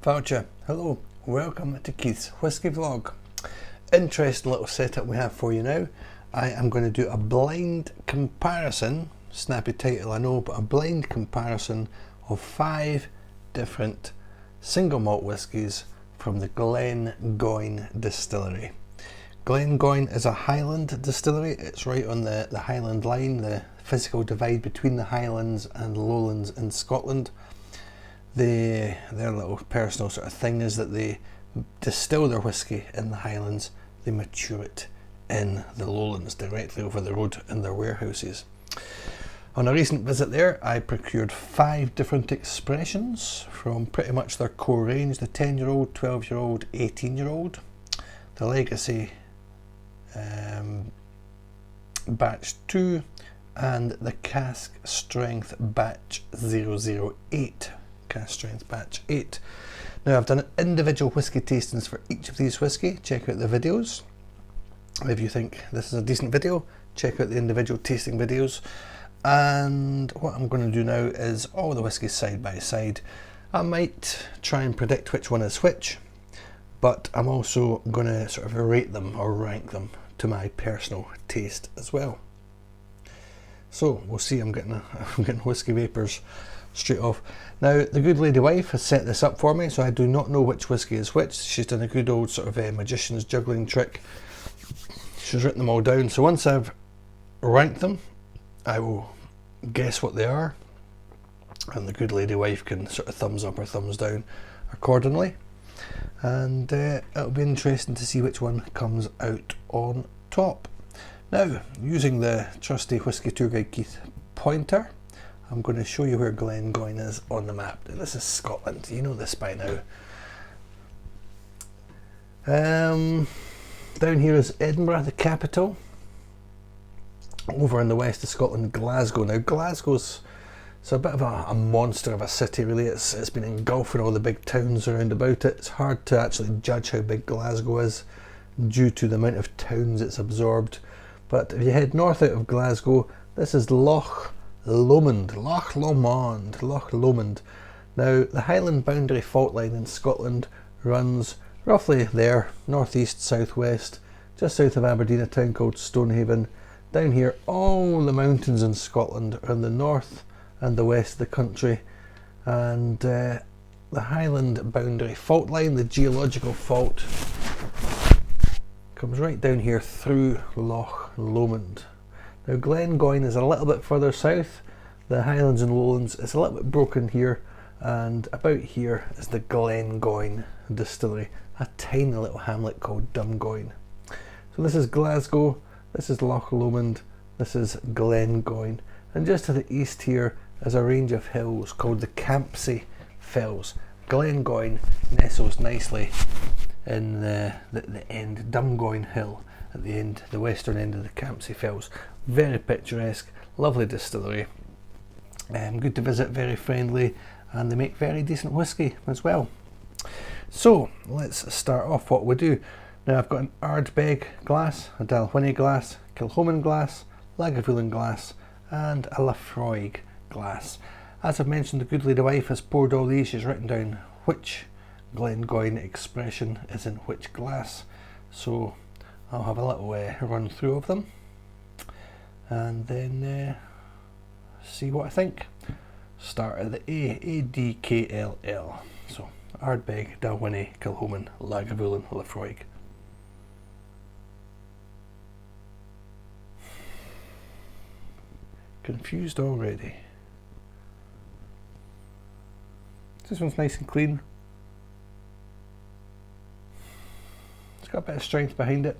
Voucher, hello, welcome to Keith's Whisky Vlog. Interesting little setup we have for you now. I am going to do a blind comparison, snappy title I know, but a blind comparison of 5 different single malt whiskies from the Glengoyne distillery. Glengoyne is a Highland distillery. It's right on the Highland line, the physical divide between the Highlands and Lowlands in Scotland. Their little personal sort of thing is that they distill their whisky in the Highlands, they mature it in the Lowlands directly over the road in their warehouses. On a recent visit there, I procured 5 different expressions from pretty much their core range: the 10-year-old, 12-year-old, 18-year-old, the Legacy Batch 2, and the Cask Strength Batch 008. Cask Strength Batch 8. Now, I've done individual whisky tastings for each of these whisky. Check out the videos. If you think this is a decent video, check out the individual tasting videos. And what I'm going to do now is all the whiskies side by side. I might try and predict which one is which, but I'm also going to sort of rate them or rank them to my personal taste as well. So we'll see. I'm getting whiskey vapours straight off. Now, the good lady wife has set this up for me, so I do not know which whisky is which. She's done a good old sort of magician's juggling trick. She's written them all down, so once I've ranked them, I will guess what they are, and the good lady wife can sort of thumbs up or thumbs down accordingly, and it'll be interesting to see which one comes out on top. Now, using the trusty Whisky Tour Guide Keith pointer, I'm going to show you where Glengoyne is on the map. This is Scotland, you know this by now. Down here is Edinburgh, the capital. Over in the west of Scotland, Glasgow. Now, Glasgow's a bit of a monster of a city, really. It's been engulfing all the big towns around about it. It's hard to actually judge how big Glasgow is due to the amount of towns it's absorbed. But if you head north out of Glasgow, this is Loch Lomond. Now, the Highland boundary fault line in Scotland runs roughly there, northeast, southwest, just south of Aberdeen, a town called Stonehaven. Down here, all the mountains in Scotland are in the north and the west of the country, and the Highland boundary fault line, the geological fault, comes right down here through Loch Lomond. Now, Glengoyne is a little bit further south. The Highlands and Lowlands is a little bit broken here, and about here is the Glengoyne distillery, a tiny little hamlet called Dumgoyne. So this is Glasgow, this is Loch Lomond, this is Glengoyne, and just to the east here is a range of hills called the Campsie Fells. Glengoyne nestles nicely in the end, Dumgoyne Hill at the end, the western end of the Campsie Fells. Very picturesque, lovely distillery, good to visit, very friendly, and they make very decent whisky as well. So let's start off what we do. Now, I've got an Ardbeg glass, a Dalwhinnie glass, Kilchoman glass, Lagavulin glass, and a Laphroaig glass. As I've mentioned, the good lady wife has poured all these. She's written down which Glengoyne expression is in which glass, so I'll have a little run through of them and then see what I think. Start at the A-D-K-L-L. So Ardbeg, Dalwhinnie, Kilchoman, Lagavulin, Laphroaig. Confused already. This one's nice and clean. It's got a bit of strength behind it,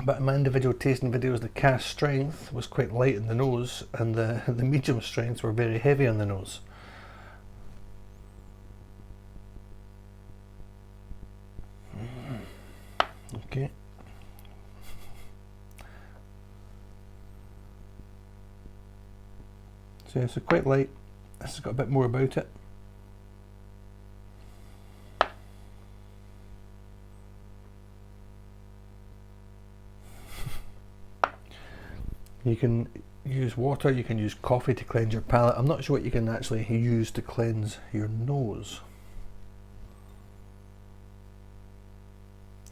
but in my individual tasting videos, the cask strength was quite light in the nose, and the medium strengths were very heavy on the nose. Okay. So it's quite light. This has got a bit more about it. You can use water, you can use coffee to cleanse your palate. I'm not sure what you can actually use to cleanse your nose.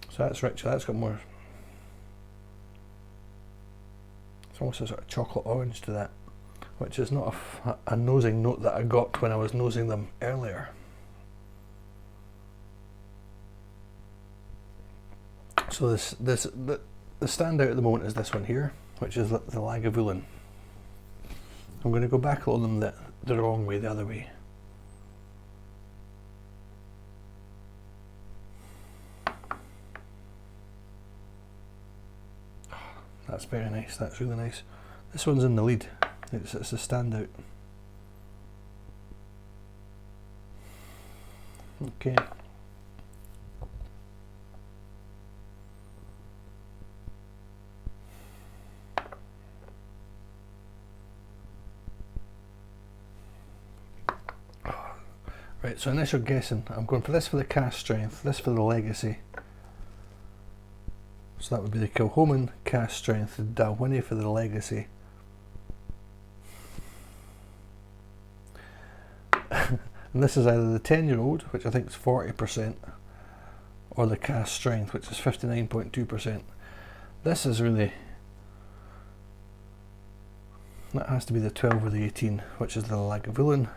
So that's richer, that's got more, it's almost a sort of chocolate orange to that, which is not a nosing note that I got when I was nosing them earlier. So the standout at the moment is this one here, which is the Lagavulin. I'm going to go back a little them the wrong way, the other way. That's very nice, that's really nice. This one's in the lead, it's a standout. Okay. Right, so initial guessing, I'm going for this for the cast strength, this for the legacy. So that would be the Kilchoman cast strength, the Dalwhinnie for the legacy. And this is either the 10-year-old, which I think is 40%, or the cast strength, which is 59.2%. This is really, that has to be the 12 or the 18, which is the Lagavulin.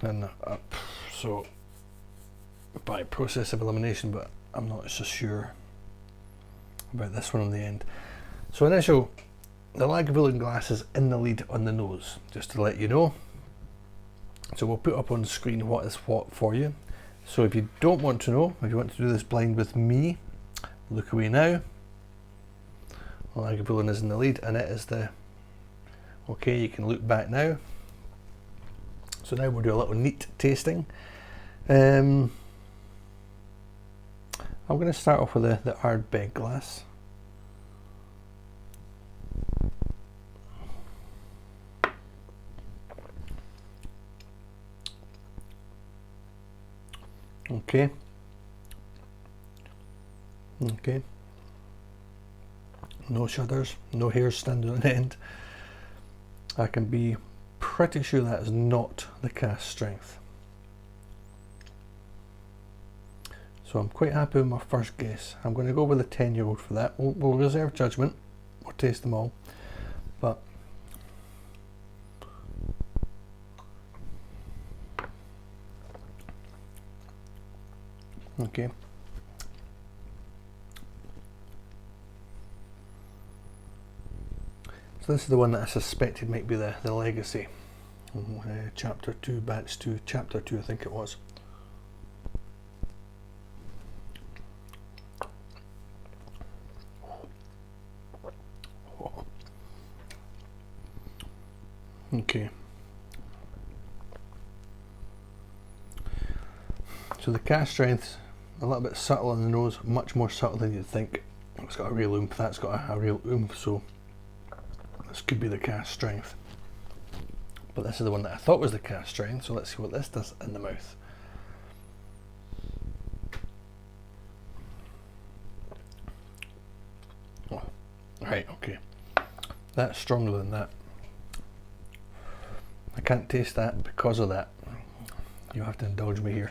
And so by process of elimination, but I'm not so sure about this one on the end. So initial, the Lagavulin glass is in the lead on the nose, just to let you know. So we'll put up on the screen what is what for you. So if you don't want to know, if you want to do this blind with me, look away now. The Lagavulin is in the lead and it is the, okay, you can look back now. So now we'll do a little neat tasting. I'm going to start off with the Ardbeg glass. Okay. Okay. No shudders, no hairs standing on end. I can be pretty sure that is not the cast strength. So I'm quite happy with my first guess. I'm going to go with a 10-year-old for that. We'll reserve judgment. We'll taste them all. But okay. So this is the one that I suspected might be the legacy. Chapter 2, batch 2, chapter 2 I think it was. Okay. So the cast strength's a little bit subtle on the nose, much more subtle than you'd think. It's got a real oomph, that's got a real oomph, so this could be the cast strength. But this is the one that I thought was the cast strength, so let's see what this does in the mouth. Oh, right, okay. That's stronger than that. I can't taste that because of that. You have to indulge me here.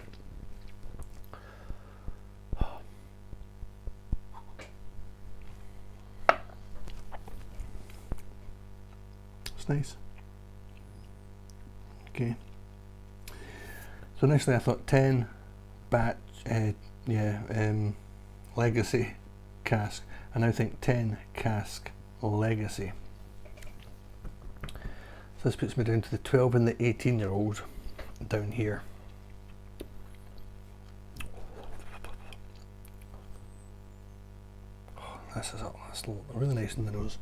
It's nice. Okay. So initially I thought 10 batch, legacy cask. I now think 10 cask legacy. So this puts me down to the 12 and the 18-year-old down here. Oh, that's really nice in the nose.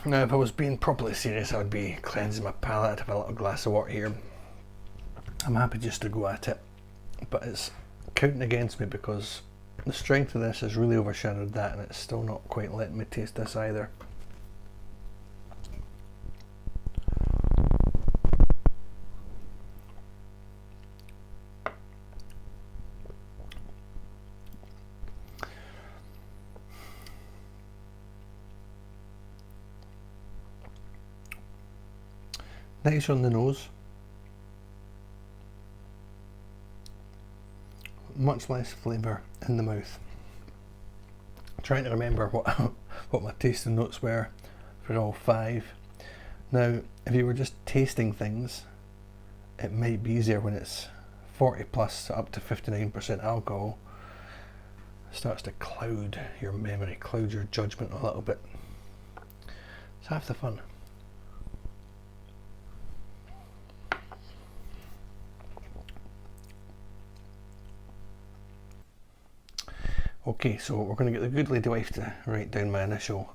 Now if I was being properly serious, I would be cleansing my palate, have a little glass of water here. I'm happy just to go at it, but it's counting against me because the strength of this has really overshadowed that and it's still not quite letting me taste this either. Nice on the nose. Much less flavour in the mouth. I'm trying to remember what what my tasting notes were for all 5. Now, if you were just tasting things, it might be easier when it's 40 plus up to 59% alcohol. It starts to cloud your memory, cloud your judgment a little bit. It's half the fun. Okay, so we're going to get the good lady wife to write down my initial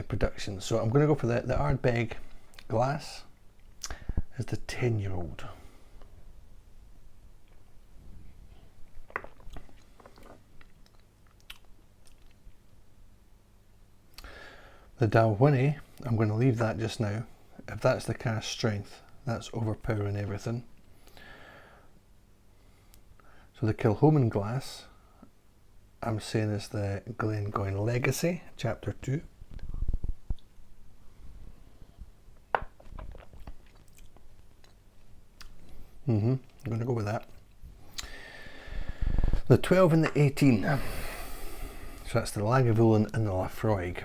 production. So I'm going to go for the Ardbeg glass as the 10-year-old. The Glengoyne, I'm going to leave that just now. If that's the cask strength, that's overpowering everything. So the Kilchoman glass, I'm saying is the Glengoyne Legacy, Chapter 2. I'm going to go with that. The 12 and the 18. So that's the Lagavulin and the Laphroaig.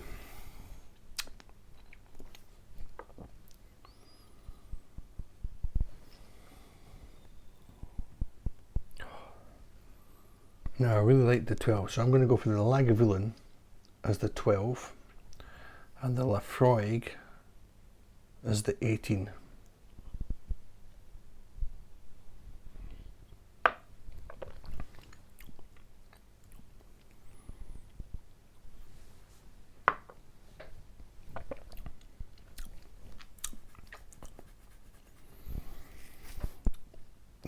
Now I really like the 12, so I'm going to go for the Lagavulin as the 12 and the Laphroaig as the 18.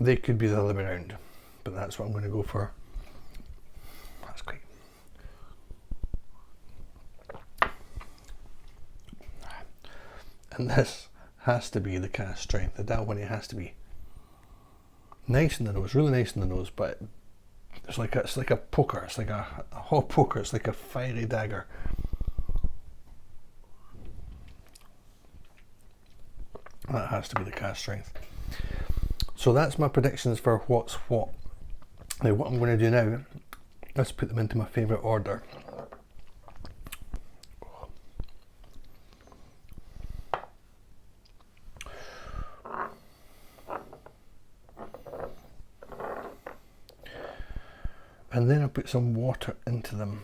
They could be the other way around, but that's what I'm going to go for. That's great. And this has to be the cask strength. The Glengoyne has to be nice in the nose, really nice in the nose, but it's like a poker. It's like a hot poker. It's like a fiery dagger. That has to be the cask strength. So that's my predictions for what's what. Now what I'm going to do now, let's put them into my favourite order. And then I'll put some water into them.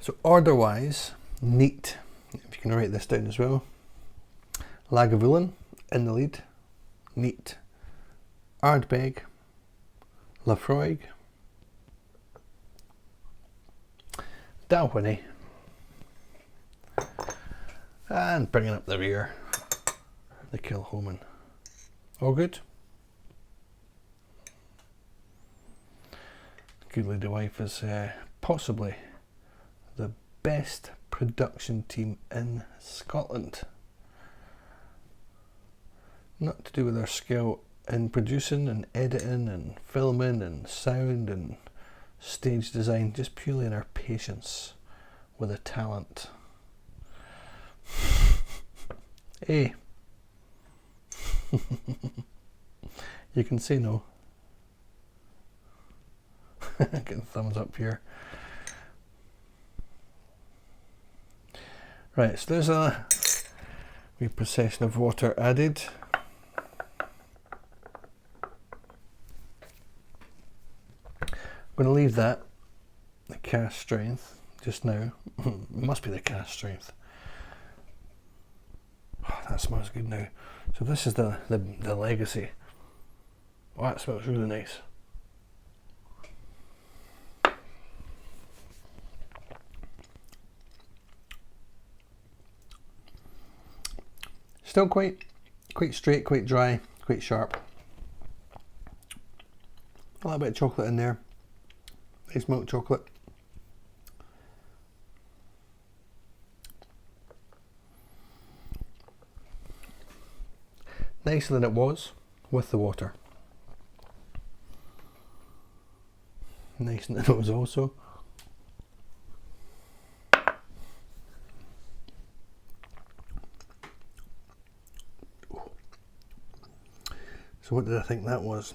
So order wise, neat, if you can write this down as well. Lagavulin in the lead, neat. Ardbeg, Laphroaig, Glengoyne, and bringing up the rear, the Kilchoman. All good? Good lady wife is possibly the best production team in Scotland. Not to do with their skill in producing and editing and filming and sound and stage design, just purely in our patience with a talent. Hey. You can say no. Getting thumbs up here. Right, so there's a wee procession of water added. I'm going to leave that, the cask strength, just now. Must be the cask strength. Oh, that smells good now. So this is the Legacy. Oh, that smells really nice. Still quite straight, quite dry, quite sharp. A little bit of chocolate in there. Nice milk chocolate. Nicer than it was with the water. Nice in the nose also. So what did I think that was?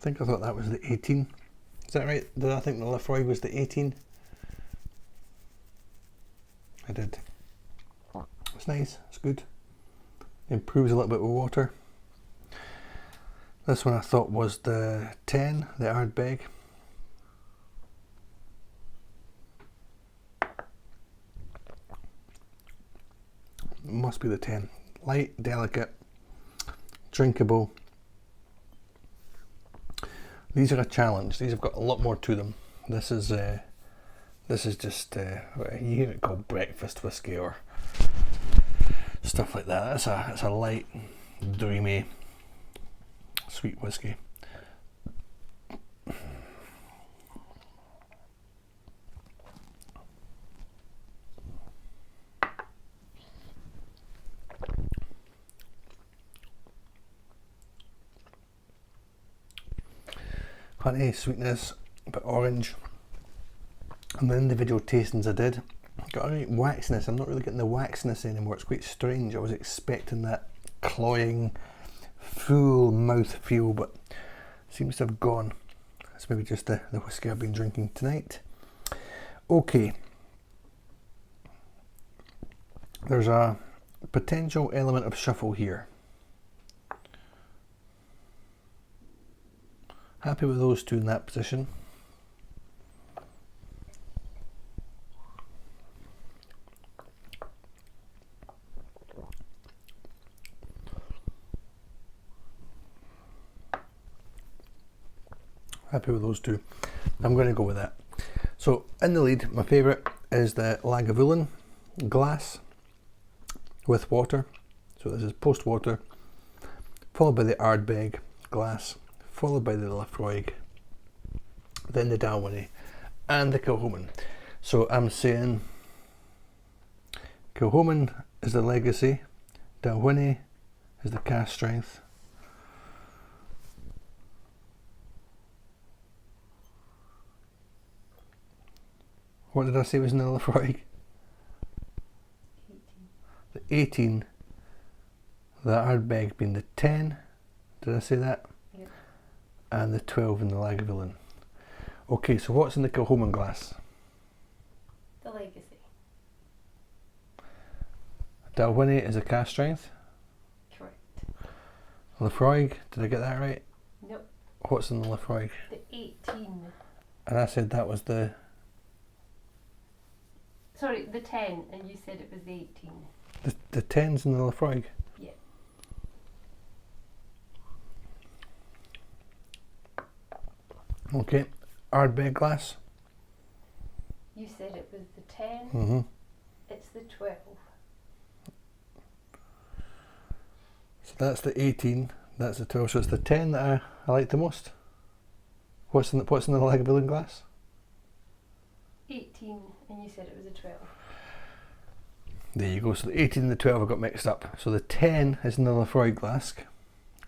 I thought that was the 18. Is that right? Did I think the Lefroy was the 18? I did. It's nice, it's good. Improves a little bit with water. This one I thought was the 10, the Ardbeg. It must be the 10. Light, delicate, drinkable. These are a challenge. These have got a lot more to them. This is just you hear it called breakfast whiskey or stuff like that. It's a light, dreamy, sweet whiskey. Honey, sweetness, a bit orange. And the individual tastings I did, got a right waxiness. I'm not really getting the waxiness anymore. It's quite strange. I was expecting that cloying, full mouth feel, but seems to have gone. That's maybe just the whiskey I've been drinking tonight. Okay. There's a potential element of shuffle here. Happy with those two in that position. Happy with those two. I'm going to go with that. So in the lead, my favourite is the Lagavulin glass with water. So this is post water, followed by the Ardbeg glass, followed by the Lefroy, then the Glengoyne, and the Kilchoman. So I'm saying Kilchoman is the legacy, Glengoyne is the cast strength, what did I say was in the Lefroy? 18. The 18, the Ardbeg being the 10, did I say that? Yep. And the 12 in the Lagavulin. Okay, so what's in the Kilchoman glass? The legacy. Glengoyne is a cast strength? Correct. Lefroy, did I get that right? Nope. What's in the Lefroy? The 18. And I said that was the... Sorry, the 10, and you said it was the 18. The 10's in the Lefroy? Yeah. Okay, Ardbeg glass? You said it was the 10. Mm-hmm. It's the 12. So that's the 18, that's the 12, so it's the 10 that I like the most. What's in the Lagavulin glass? 18, and you said it was a 12. There you go, so the 18 and the 12 I got mixed up. So the 10 is in the Lefroy glass,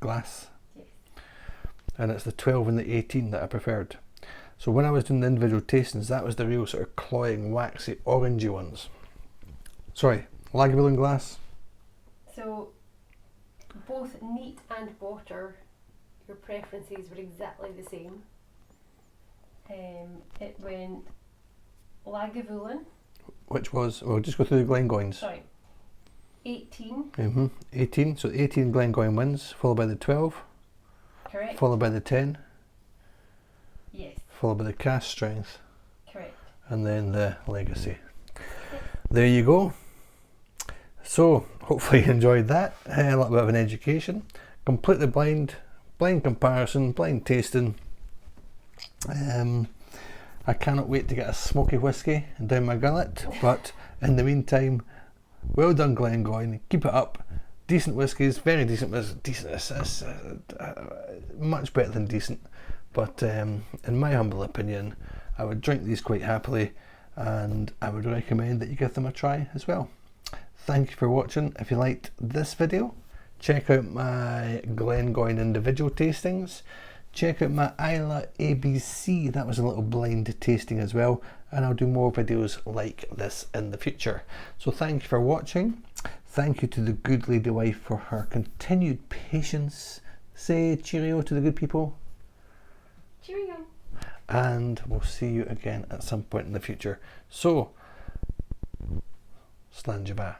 Yes. and it's the 12 and the 18 that I preferred. So when I was doing the individual tastings, that was the real sort of cloying, waxy, orangey ones. Sorry, Lagavulin glass. So both neat and water, your preferences were exactly the same. It went Lagavulin. Which was, we'll just go through the Glengoynes. Sorry, 18. 18, so 18 Glengoyne wins, followed by the 12. Correct. Followed by the 10. Yes. Followed by the cast strength. Correct. And then the legacy. There you go. So hopefully you enjoyed that. A little bit of an education. Completely blind comparison, blind tasting. I cannot wait to get a smoky whiskey down my gullet, but in the meantime, well done Glengoyne, keep it up. Decent whiskies, very decent, decent, much better than decent, but in my humble opinion, I would drink these quite happily, and I would recommend that you give them a try as well. Thank you for watching. If you liked this video, check out my Glengoyne individual tastings. Check out my Isla ABC, that was a little blind tasting as well, and I'll do more videos like this in the future. So thank you for watching. Thank you to the good lady wife for her continued patience. Say cheerio to the good people. Cheerio. And we'll see you again at some point in the future. So, Slanjaba.